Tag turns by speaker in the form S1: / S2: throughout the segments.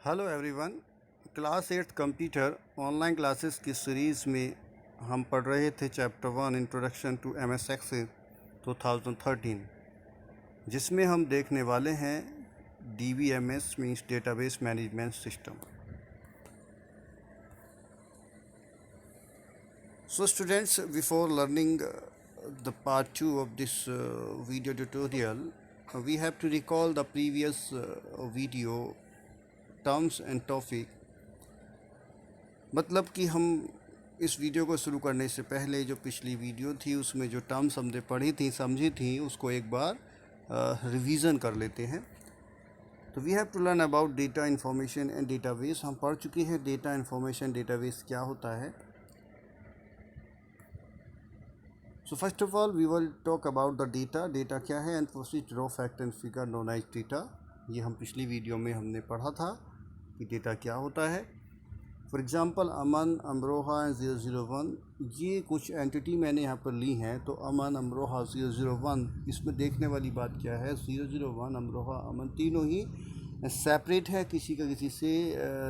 S1: Hello everyone. Class 8 computer online classes की series में हम पढ़ रहे थे chapter 1 introduction to MS Excel 2013, जिसमें हम देखने वाले हैं DBMS means database management system. So students, before learning the part 2 of this video tutorial, we have to recall the previous video terms and topic। मतलब कि हम इस वीडियो को शुरू करने से पहले जो पिछली वीडियो थी उसमें जो टर्म्स हमने पढ़ी थी समझी थी उसको एक बार रिवीजन कर लेते हैं। तो we have to learn about data information and database. हम पढ़ चुके हैं डेटा इंफॉर्मेशन डेटाबेस क्या होता है। So first of all we will talk about the data. Data क्या है and processed raw fact and figure known as data. ये हम पिछली वीडियो में हमने पढ़ा था कि डेटा क्या होता है। For example Aman, Amroha and 001, ये कुछ एंटिटी मैंने यहाँ पर ली हैं। तो अमन, अमरोहा, 001, इसमें देखने वाली बात क्या है, 001, अमरोहा, अमन तीनों ही सेपरेट है, किसी का किसी से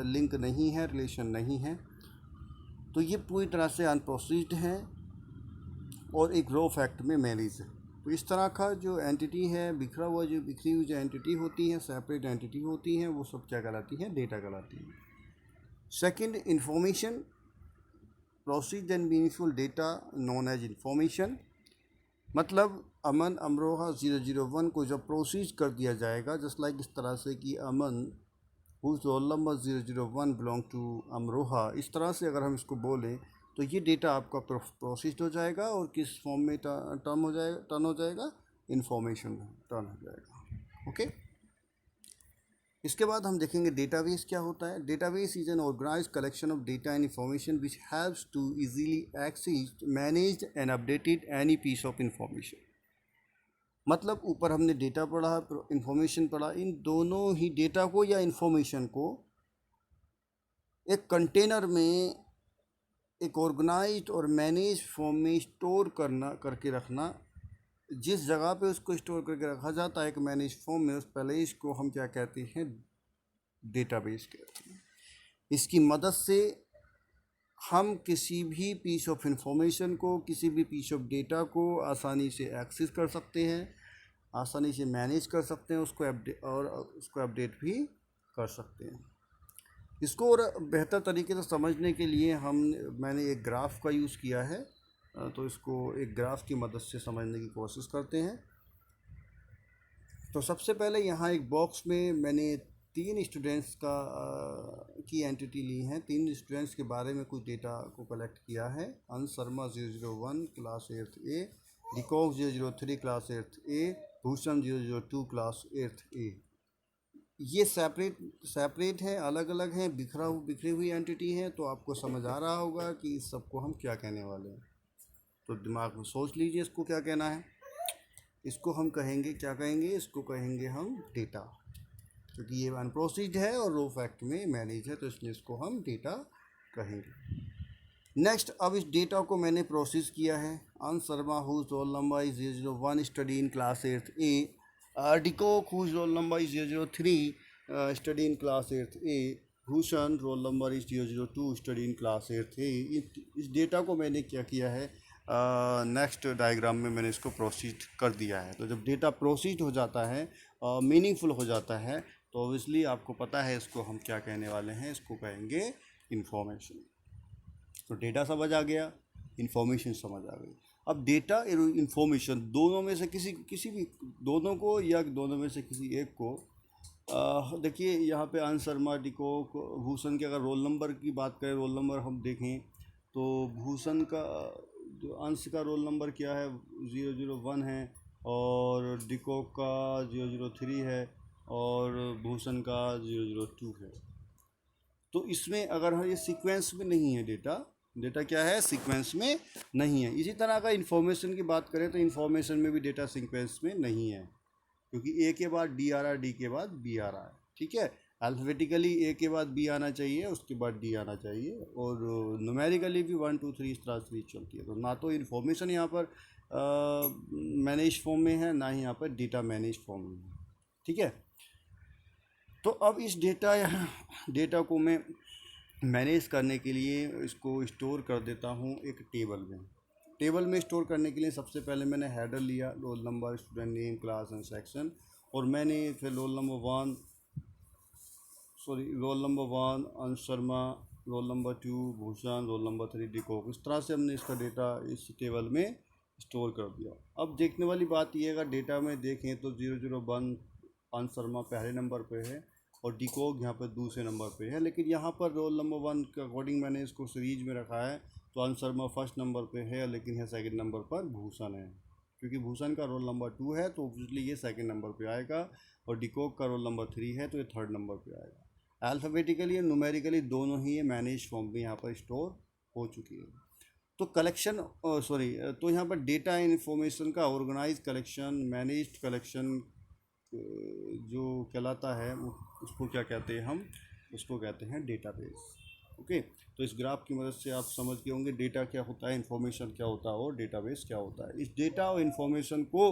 S1: लिंक नहीं है, रिलेशन नहीं है। तो ये पूरी तरह से अनप्रोसीज्ड है और एक रो फैक्ट में मैनेज है। तो इस तरह का जो एंटिटी है, बिखरा हुआ जो बिखरी हुई जो एंटिटी होती है, सेपरेट एंटिटी होती हैं, वो सब क्या कहलाती हैं, डेटा कहलाती हैं। Second, information, processed and meaningful data known as information. मतलब अमन, अमरोहा, 001 को जब प्रोसीज कर दिया जाएगा, जस्ट लाइक इस तरह से कि Aman whose roll number 001 belong to Amroha, इस तरह से अगर हम इसको बोलें तो ये डेटा आपका प्रोसीज हो जाएगा और किस फॉर्म में टर्न हो जाएगा, इंफॉर्मेशन टर्न हो जाएगा। ओके। इसके बाद हम देखेंगे डेटाबेस क्या होता है। Database is an organised collection of data and information which helps to easily access, managed and updated any piece of information. मतलब ऊपर हमने डेटा पढ़ा, इंफॉर्मेशन पढ़ा, इन दोनों ही डेटा को या इंफॉर्मेशन को एक कंटेनर में एक ऑर्गेनाइज्ड और मैनेज फॉर्म में स्टोर करके रखना। जिस जगह पे उसको स्टोर करके रखा जाता है एक मैनेज फॉर्म में, उस प्लेस को हम क्या कहते हैं, डेटाबेस कहते हैं। इसकी मदद से हम किसी भी पीस ऑफ इंफॉर्मेशन को, किसी भी पीस ऑफ डेटा को आसानी से एक्सेस कर सकते हैं, आसानी से मैनेज कर सकते हैं, उसको अपडेट भी कर सकते हैं। इसको और बेहतर तरीके से समझने के लिए मैंने एक ग्राफ का यूज़ किया है। तो इसको एक ग्राफ की मदद से समझने की कोशिश करते हैं। तो सबसे पहले यहाँ एक बॉक्स में मैंने 3 स्टूडेंट्स की एंटिटी ली हैं। 3 स्टूडेंट्स के बारे में कुछ डेटा को कलेक्ट किया है। Ansh Sharma 001 class 8th A, de Kock 003 class 8th A, Bhushan 002 class 8th A। ये सेपरेट हैं, अलग अलग हैं, बिखरी हुई एंटिटी हैं। तो आपको समझ आ रहा होगा कि इस सबको हम क्या कहने वाले हैं। तो दिमाग में सोच लीजिए इसको क्या कहना है। इसको हम कहेंगे, क्या कहेंगे, इसको कहेंगे हम डेटा, क्योंकि ये अनप्रोसीज्ड है और रो फैक्ट में मैनेज है, तो इसलिए इसको हम डेटा कहेंगे। नेक्स्ट, अब इस डेटा को मैंने प्रोसेस किया है। Ansh Sharma whose roll number is 001 study in class 8th A, डिकोक whose roll number is 003 study in class 8th A, Bhushan roll number is 002 study in class 8th A। इस डेटा को मैंने क्या किया है, नेक्स्ट डायग्राम में मैंने इसको प्रोसीड कर दिया है। तो जब डेटा प्रोसीड हो जाता है, मीनिंगफुल हो जाता है, तो ऑब्वियसली आपको पता है इसको हम क्या कहने वाले हैं, इसको कहेंगे इंफॉर्मेशन। तो डेटा समझ आ गया, इंफॉर्मेशन समझ आ गई। अब डेटा और इंफॉर्मेशन दोनों में से किसी भी दोनों को या दोनों में से किसी एक को, देखिए यहाँ पे अंश शर्मा, डिकोक, भूषण के अगर रोल नंबर की बात करें, रोल नंबर हम देखें तो भूषण का जो अंश का रोल नंबर क्या है, 001 है, और डिकोक का 003 है, और भूषण का 002 है। तो इसमें अगर ये सीक्वेंस में नहीं है, डेटा क्या है, सीक्वेंस में नहीं है। इसी तरह का इन्फॉर्मेशन की बात करें तो इन्फॉर्मेशन में भी डेटा सीक्वेंस में नहीं है, क्योंकि ए के बाद डी आ रहा है, डी के बाद बी आ रहा है। ठीक है, अल्फ़ाबेटिकली ए के बाद बी आना चाहिए, उसके बाद डी आना चाहिए, और न्यूमेरिकली भी 1 2 3 इस तरह से चलती है। तो ना तो इन्फॉर्मेशन यहाँ पर मैनेज फॉर्म में है, ना ही यहाँ पर डेटा मैनेज फॉर्म में है। ठीक है। तो अब इस डेटा को मैं मैनेज करने के लिए इसको स्टोर कर देता हूँ एक टेबल में। टेबल में स्टोर करने के लिए सबसे पहले मैंने हेडर लिया, roll number, student name, class and section, और मैंने फिर रोल नंबर 1 अंश Sharma, roll number 2 Bhushan, roll number 3 de Kock. इस तरह से हमने इसका डेटा इस टेबल में स्टोर कर दिया। अब देखने वाली बात यह है, अगर डेटा में देखें तो 001 अंश शर्मा पहले नंबर पे है और डिकोक यहाँ पर दूसरे नंबर पे है, लेकिन यहाँ पर रोल नंबर 1 के अकॉर्डिंग मैंने इसको सीरीज में रखा है, तो अंश शर्मा फर्स्ट नंबर पे है, लेकिन यह सेकंड नंबर पर भूषण है। क्योंकि भूषण का रोल नंबर 2 है तो ऑब्वियसली ये सेकंड नंबर पे आएगा, और डिकोक का रोल नंबर 3 है तो ये थर्ड नंबर पे आएगा। अल्फ़ाबेटिकली और न्यूमेरिकली दोनों ही ये मैनेज फॉर्म में यहाँ पर स्टोर हो चुकी है। तो तो यहाँ पर डेटा इन्फॉर्मेशन का ऑर्गेनाइज कलेक्शन, मैनेज्ड कलेक्शन जो कहलाता है उसको क्या कहते हैं, हम उसको कहते हैं डेटाबेस। ओके, तो इस ग्राफ की मदद से आप समझ गए होंगे डेटा क्या होता है, इन्फॉर्मेशन क्या होता है और डेटाबेस क्या होता है। इस डेटा और इन्फॉर्मेशन को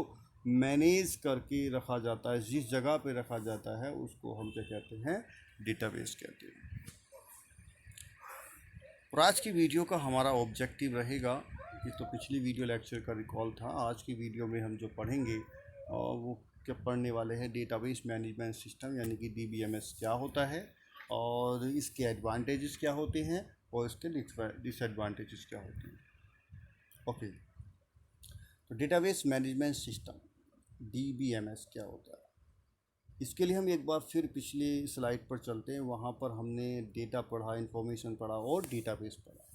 S1: मैनेज करके रखा जाता है, जिस जगह पे रखा जाता है उसको हम क्या कहते हैं, डेटाबेस कहते हैं। और आज की वीडियो का हमारा ऑब्जेक्टिव रहेगा, ये तो पिछली वीडियो लेक्चर का रिकॉल था, आज की वीडियो में हम जो पढ़ेंगे वो क्या पढ़ने वाले हैं, डेटाबेस मैनेजमेंट सिस्टम यानी कि DBMS क्या होता है और इसके एडवांटेजेस क्या होते हैं और इसके डिसएडवांटेजेस क्या होते हैं। ओके, तो डेटाबेस मैनेजमेंट सिस्टम DBMS क्या होता है, इसके लिए हम एक बार फिर पिछली स्लाइड पर चलते हैं। वहाँ पर हमने डेटा पढ़ा, इन्फॉर्मेशन पढ़ा और डेटाबेस पढ़ा।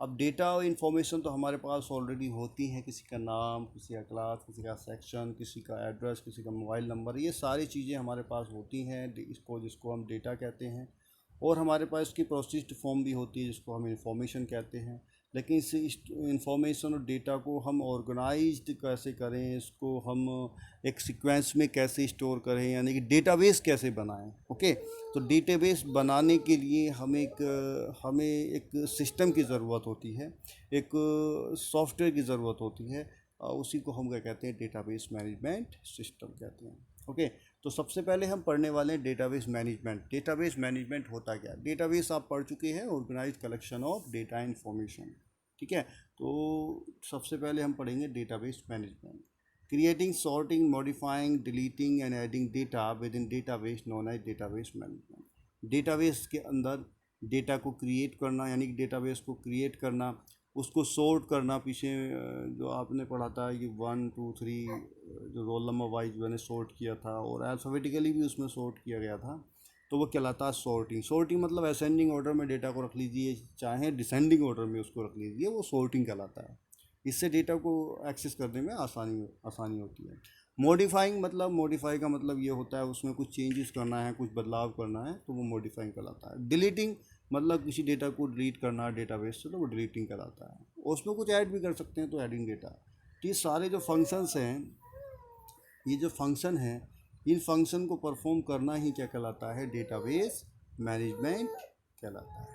S1: अब डेटा और इन्फॉर्मेशन तो हमारे पास ऑलरेडी होती हैं, किसी का नाम, किसी का क्लास, किसी का सेक्शन, किसी का एड्रेस, किसी का मोबाइल नंबर, ये सारी चीज़ें हमारे पास होती हैं, जिसको हम डेटा कहते हैं। और हमारे पास इसकी प्रोसेस्ड फॉर्म भी होती है जिसको हम इन्फॉर्मेशन कहते हैं। लेकिन इस इंफॉर्मेशन और डेटा को हम ऑर्गेनाइज्ड कैसे करें, इसको हम एक सीक्वेंस में कैसे स्टोर करें, यानी कि डेटाबेस कैसे बनाएं। ओके, तो डेटाबेस बनाने के लिए हमें एक सिस्टम की ज़रूरत होती है, एक सॉफ्टवेयर की ज़रूरत होती है, उसी को हम क्या कहते हैं, डेटाबेस मैनेजमेंट सिस्टम कहते हैं। ओके, तो सबसे पहले हम पढ़ने वाले हैं डेटाबेस मैनेजमेंट। डेटाबेस मैनेजमेंट होता क्या है? डेटाबेस आप पढ़ चुके हैं, organise collection of data information. ठीक है, तो सबसे पहले हम पढ़ेंगे database management. Creating, sorting, modifying, deleting and adding data within database known as database management. Database के अंदर डेटा को क्रिएट करना, यानी कि डेटाबेस को क्रिएट करना, उसको सॉर्ट करना, पीछे जो आपने पढ़ा था कि 1 2 3 जो रोल नंबर वाइज मैंने सॉर्ट किया था और अल्फ़ाबेटिकली भी उसमें सॉर्ट किया गया था, तो वो कहलाता है सॉर्टिंग। सॉर्टिंग मतलब असेंडिंग ऑर्डर में डेटा को रख लीजिए, चाहे डिसेंडिंग ऑर्डर में उसको रख लीजिए, वो सॉर्टिंग कहलाता है। इससे डेटा को एक्सेस करने में आसानी होती है। मॉडिफाइंग मतलब, मॉडिफाई का मतलब ये होता है उसमें कुछ चेंजेस करना है, कुछ बदलाव करना है, तो वो मॉडिफाइंग कहलाता है। डिलीटिंग मतलब किसी डेटा को डिलीट करना है डेटाबेस से, तो वो डिलीटिंग कहलाता है। और उसमें कुछ ऐड भी कर सकते हैं, तो ऐडिंग डेटा। तो ये सारे जो फंक्शंस हैं, ये जो फंक्शन हैं, इन फंक्शन को परफॉर्म करना ही क्या कहलाता है, डेटाबेस मैनेजमेंट कहलाता है।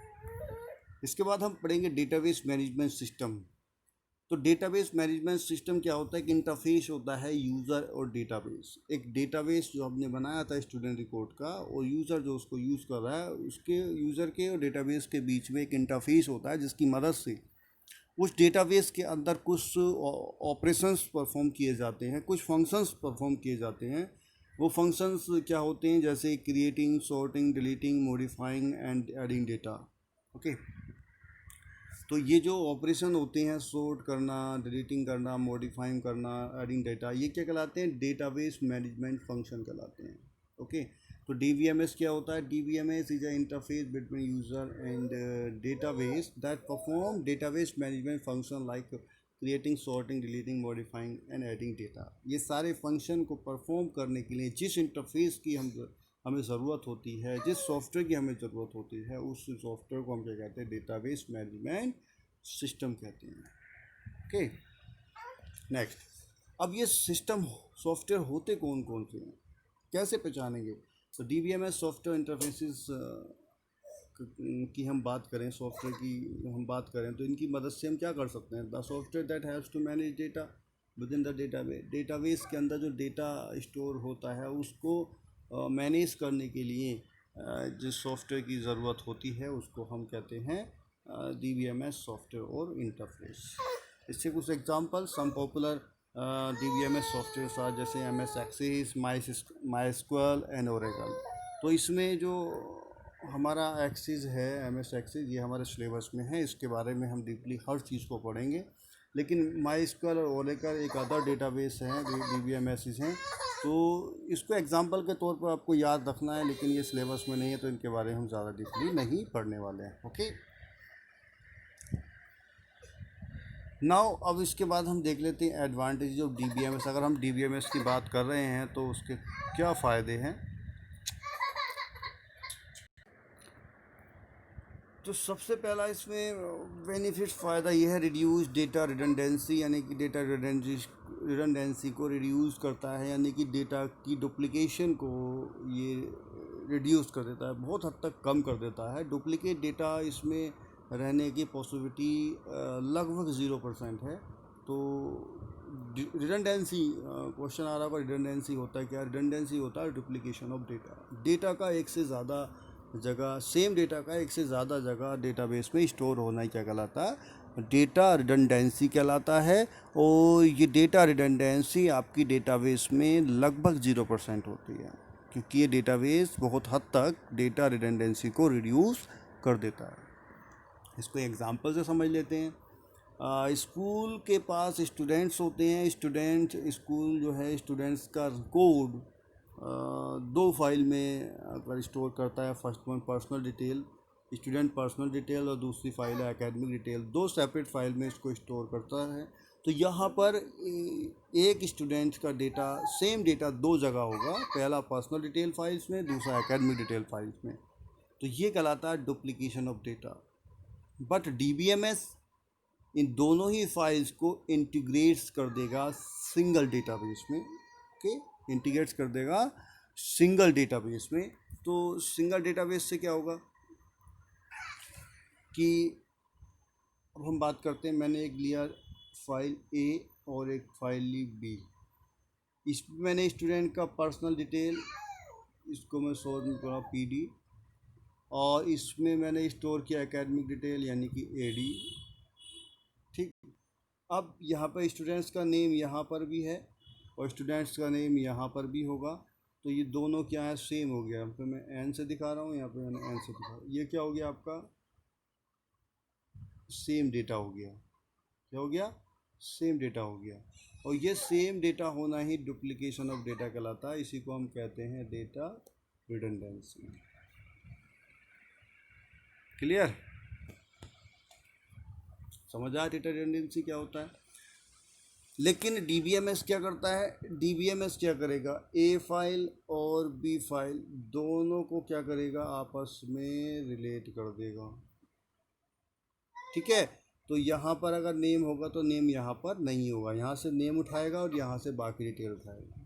S1: इसके बाद हम पढ़ेंगे डेटाबेस मैनेजमेंट सिस्टम। तो डेटाबेस मैनेजमेंट सिस्टम क्या होता है कि इंटरफेस होता है यूज़र और डेटाबेस। एक डेटाबेस जो हमने बनाया था स्टूडेंट रिकॉर्ड का, और यूज़र जो उसको यूज़ कर रहा है, उसके यूज़र के और डेटाबेस के बीच में एक इंटरफेस होता है जिसकी मदद से उस डेटाबेस के अंदर कुछ ऑपरेशंस परफॉर्म किए जाते हैं, कुछ फंक्शंस परफॉर्म किए जाते हैं। वो फंक्शंस क्या होते हैं, जैसे creating, sorting, deleting, modifying and adding data. Okay, तो ये जो ऑपरेशन होते हैं, सॉर्ट करना, डिलीटिंग करना, मॉडिफाइंग करना, एडिंग डेटा, ये क्या कहलाते हैं, डेटाबेस मैनेजमेंट फंक्शन कहलाते हैं। ओके, तो DBMS क्या होता है? DBMS is a interface between user and database that perform database management function like creating, sorting, deleting, modifying and adding data. ये सारे फंक्शन को परफॉर्म करने के लिए जिस इंटरफेस की हमें ज़रूरत होती है, जिस सॉफ्टवेयर की हमें ज़रूरत होती है, उस सॉफ्टवेयर को हम क्या कहते हैं, डेटाबेस मैनेजमेंट सिस्टम कहते हैं। ओके, नेक्स्ट, अब ये सिस्टम सॉफ्टवेयर होते कौन कौन से हैं, कैसे पहचानेंगे? तो DBMS सॉफ्टवेयर इंटरफेसेस की हम बात करें, सॉफ्टवेयर की हम बात करें, तो इनकी मदद से हम क्या कर सकते हैं? The software that has to manage data within the database. Database के अंदर जो डेटा स्टोर होता है उसको मैनेज करने के लिए जिस सॉफ्टवेयर की ज़रूरत होती है उसको हम कहते हैं DBMS सॉफ्टवेयर और इंटरफेस। इससे कुछ example, some popular DBMS software are जैसे MS Access, MySQL and Oracle। तो इसमें जो हमारा एक्सिस है, MS Access, ये हमारे सिलेबस में है, इसके बारे में हम डीपली हर चीज़ को पढ़ेंगे। लेकिन MySQL और Oracle एक अदर डेटाबेस हैं, DBMS हैं, तो इसको एग्जांपल के तौर पर आपको याद रखना है, लेकिन ये सिलेबस में नहीं है तो इनके बारे में हम ज़्यादा डीपली नहीं पढ़ने वाले हैं। ओके, नाउ अब इसके बाद हम देख लेते हैं एडवांटेज ऑफ DBMS। अगर हम DBMS की बात कर रहे हैं तो उसके क्या फ़ायदे हैं। तो सबसे पहला इसमें बेनिफिट फ़ायदा ये है, रिड्यूस डेटा रिडंडेंसी, यानी कि डेटा रिडंडेंसी को रिड्यूस करता है, यानी कि डेटा की डुप्लीकेशन को ये रिड्यूस कर देता है, बहुत हद तक कम कर देता है। डुप्लीकेट डेटा इसमें रहने की पॉसिबिलिटी लगभग 0% है। तो रिडंडेंसी, क्वेश्चन आ रहा होगा रिडंडेंसी होता है क्या। रिडंडेंसी होता है डुप्लीकेशन ऑफ डेटा का एक से ज़्यादा जगह, सेम डेटा का एक से ज़्यादा जगह डेटाबेस में स्टोर होना क्या कहलाता है, डेटा रिडंडेंसी कहलाता है। और ये डेटा रिडंडेंसी आपकी डेटाबेस में लगभग 0% होती है, क्योंकि ये डेटाबेस बहुत हद तक डेटा रिडंडेंसी को रिड्यूस कर देता है। इसको एग्जांपल से समझ लेते हैं। स्कूल के पास स्टूडेंट्स होते हैं, स्कूल जो है स्टूडेंट्स का कोड दो फाइल में अगर स्टोर करता है, first one personal detail, student personal detail, और दूसरी फाइल है एकेडमिक डिटेल, दो सेपरेट फाइल में इसको स्टोर करता है। तो यहाँ पर एक स्टूडेंट का डेटा, सेम डेटा दो जगह होगा, पहला पर्सनल डिटेल फाइल्स में, दूसरा एकेडमिक डिटेल फाइल्स में। तो ये कहलाता है duplication of data. But DBMS इन दोनों ही फाइल्स को इंटीग्रेट्स कर देगा सिंगल डेटाबेस में। ओके, इंटीग्रेट्स कर देगा सिंगल डेटाबेस में। तो सिंगल डेटाबेस से क्या होगा कि अब हम बात करते हैं, मैंने एक लिया फाइल A और एक फाइल ली B। इसमें मैंने स्टूडेंट का पर्सनल डिटेल, इसको मैं शॉर्ट में करा PD, और इसमें मैंने स्टोर किया एकेडमिक डिटेल यानी कि AD। ठीक, अब यहाँ पर स्टूडेंट्स का नेम यहाँ पर भी है और स्टूडेंट्स का नेम यहाँ पर भी होगा। तो ये दोनों क्या है, सेम हो गया। यहाँ पे मैं N से दिखा रहा हूँ, यहाँ पे मैंने N से दिखा रहा हूँ। ये क्या हो गया आपका, सेम डेटा हो गया। क्या हो गया, सेम डेटा हो गया। और ये सेम डेटा होना ही डुप्लीकेशन ऑफ डेटा कहलाता है। इसी को हम कहते हैं डेटा रिडंडेंसी। क्लियर, समझ आया डेटा रिडंडेंसी क्या होता है। लेकिन DBMS क्या करता है, DBMS क्या करेगा, A फाइल और B फाइल दोनों को क्या करेगा, आपस में रिलेट कर देगा। ठीक है, तो यहाँ पर अगर नेम होगा तो नेम यहाँ पर नहीं होगा, यहाँ से नेम उठाएगा और यहाँ से बाकी डिटेल उठाएगा।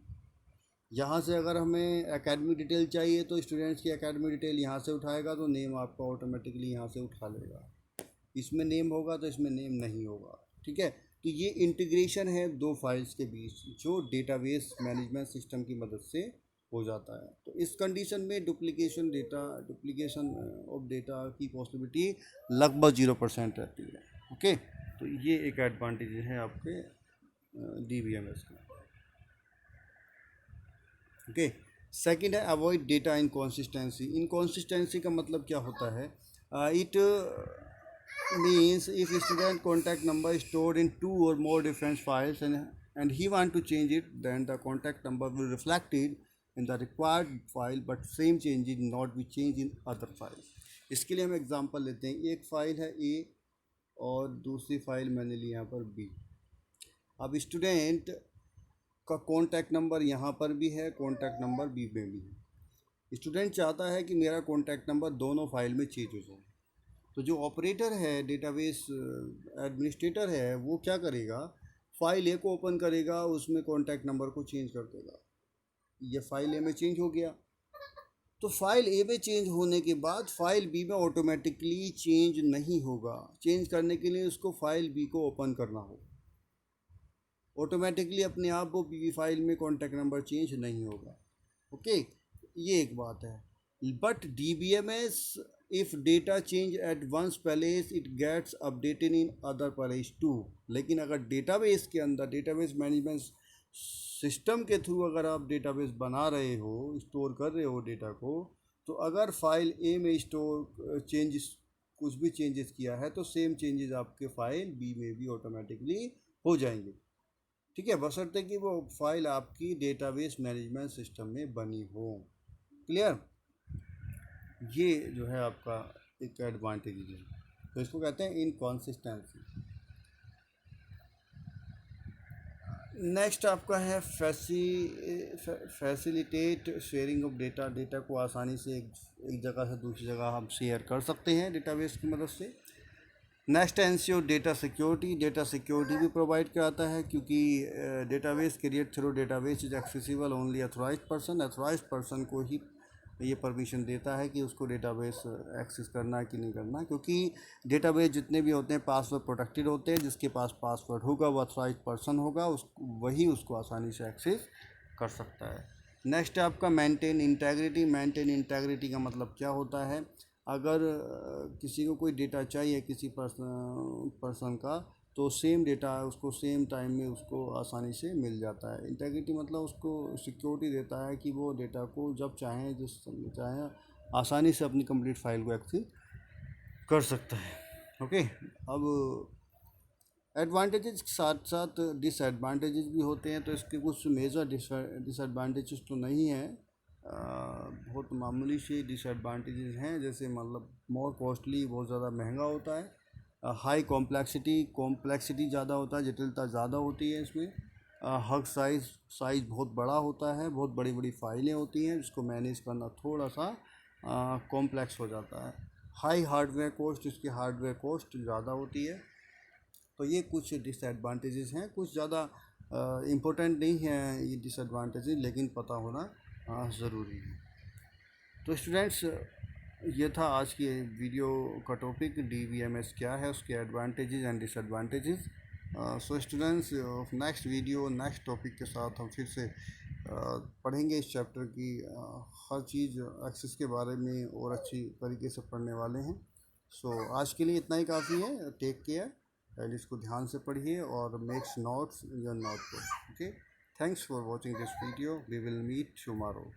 S1: यहाँ से अगर हमें एकेडमिक डिटेल चाहिए तो स्टूडेंट्स की एकेडमिक डिटेल यहाँ से उठाएगा, तो नेम आपका ऑटोमेटिकली यहाँ से उठा लेगा। इसमें नेम होगा तो इसमें नेम नहीं होगा। ठीक है, तो ये इंटीग्रेशन है दो फाइल्स के बीच, जो डेटाबेस मैनेजमेंट सिस्टम की मदद से हो जाता है। तो इस कंडीशन में डुप्लीकेशन ऑफ डेटा की पॉसिबिलिटी लगभग 0% रहती है। ओके, तो ये एक एडवांटेज है आपके DBMS का। ओके, सेकंड है अवॉइड डेटा इनकॉन्सिस्टेंसी। इनकॉन्सिस्टेंसी का मतलब क्या होता है, it means if student contact number is stored in 2 or more different files and he want to change it, then the contact number will reflect it in the required file, but same change is not be changed in other files। इसके लिए हम example लेते हैं, एक file है A और दूसरी file मैंने ली यहाँ पर B। अब स्टूडेंट का कॉन्टैक्ट नंबर यहाँ पर भी है, कॉन्टैक्ट नंबर B में भी है। स्टूडेंट चाहता है कि मेरा कॉन्टैक्ट नंबर दोनों फाइल में चेंज हो जाए। तो जो ऑपरेटर है, डेटाबेस एडमिनिस्ट्रेटर है, वो क्या करेगा, फाइल A को ओपन करेगा, उसमें कॉन्टैक्ट नंबर को चेंज कर देगा। ये फाइल A में चेंज हो गया, तो फाइल A में चेंज होने के बाद फाइल B में ऑटोमेटिकली चेंज नहीं होगा। चेंज करने के लिए उसको फाइल B को ओपन करना होगा। ऑटोमेटिकली अपने आप वो B फाइल में कॉन्टैक्ट नंबर चेंज नहीं होगा। ओके, ये एक बात है। But DBMS if data change at once place it gets updated in other place too. लेकिन अगर डेटाबेस के अंदर, डेटाबेस मैनेजमेंट सिस्टम के थ्रू अगर आप डेटाबेस बना रहे हो, स्टोर कर रहे हो डेटा को, तो अगर फाइल ए में स्टोर चेंजेस, कुछ भी चेंजेस किया है तो सेम चेंजेस आपके फाइल बी में भी ऑटोमेटिकली हो जाएंगे। ठीक है, बशर्ते कि वो फाइल आपकी डेटाबेस मैनेजमेंट सिस्टम में बनी हो। क्लियर? ये जो है आपका एक एडवांटेज है, तो इसको कहते हैं इनकॉन्सिस्टेंसी। नेक्स्ट आपका है facilitate sharing of data. Data को आसानी से एक जगह से दूसरी जगह हम शेयर कर सकते हैं डेटाबेस की मदद से। Next ensure data security. Data security भी प्रोवाइड कराता है, क्योंकि database create through database is accessible only authorised person को ही ये परमिशन देता है कि उसको डेटाबेस एक्सेस करना है कि नहीं करना, क्योंकि डेटाबेस जितने भी होते हैं पासवर्ड प्रोटेक्टेड होते हैं। जिसके पास पासवर्ड होगा वो अथोराइज्ड पर्सन होगा, वही उसको आसानी से एक्सेस कर सकता है। नेक्स्ट है आपका मेंटेन इंटेग्रिटी। मेंटेन इंटेग्रिटी का मतलब क्या होता है? अगर किसी को कोई डेटा चाहिए किसी पर्सन का, तो सेम डेटा उसको सेम टाइम में उसको आसानी से मिल जाता है। इंटेग्रिटी मतलब उसको सिक्योरिटी देता है कि वो डेटा को जब चाहें, जिस समय चाहें, आसानी से अपनी कंप्लीट फाइल को एक्सेस कर सकता है। ओके, अब एडवांटेजेस के साथ साथ डिसएडवांटेजेस भी होते हैं, तो इसके कुछ मेजर डिसएडवांटेजेस तो नहीं है, बहुत मामूली से डिसएडवांटेजेस हैं। जैसे मतलब मोर कॉस्टली, बहुत ज़्यादा महंगा होता है। हाई कॉम्प्लेक्सिटी ज़्यादा होता है, जटिलता ज़्यादा होती है इसमें। हर साइज़ बहुत बड़ा होता है, बहुत बड़ी बड़ी फाइलें होती हैं, जिसको मैनेज करना थोड़ा सा कॉम्प्लेक्स हो जाता है। हाई हार्डवेयर कॉस्ट, इसकी हार्डवेयर कॉस्ट ज़्यादा होती है। तो ये कुछ डिसएडवांटेजेस हैं, कुछ ज़्यादा इम्पोर्टेंट नहीं है ये डिसएडवांटेजेस, लेकिन पता होना ज़रूरी है। तो स्टूडेंट्स, ये था आज की वीडियो का टॉपिक, DBMS क्या है, उसके advantages and disadvantages. So students, next video next topic के साथ हम फिर से पढ़ेंगे इस चैप्टर की हर चीज़ एक्सेस के बारे में और अच्छी तरीके से पढ़ने वाले हैं। सो आज के लिए इतना ही काफ़ी है। टेक केयर, पहले इसको ध्यान से पढ़िए और makes notes your notebook. Okay, thanks for watching this video, we will meet tomorrow.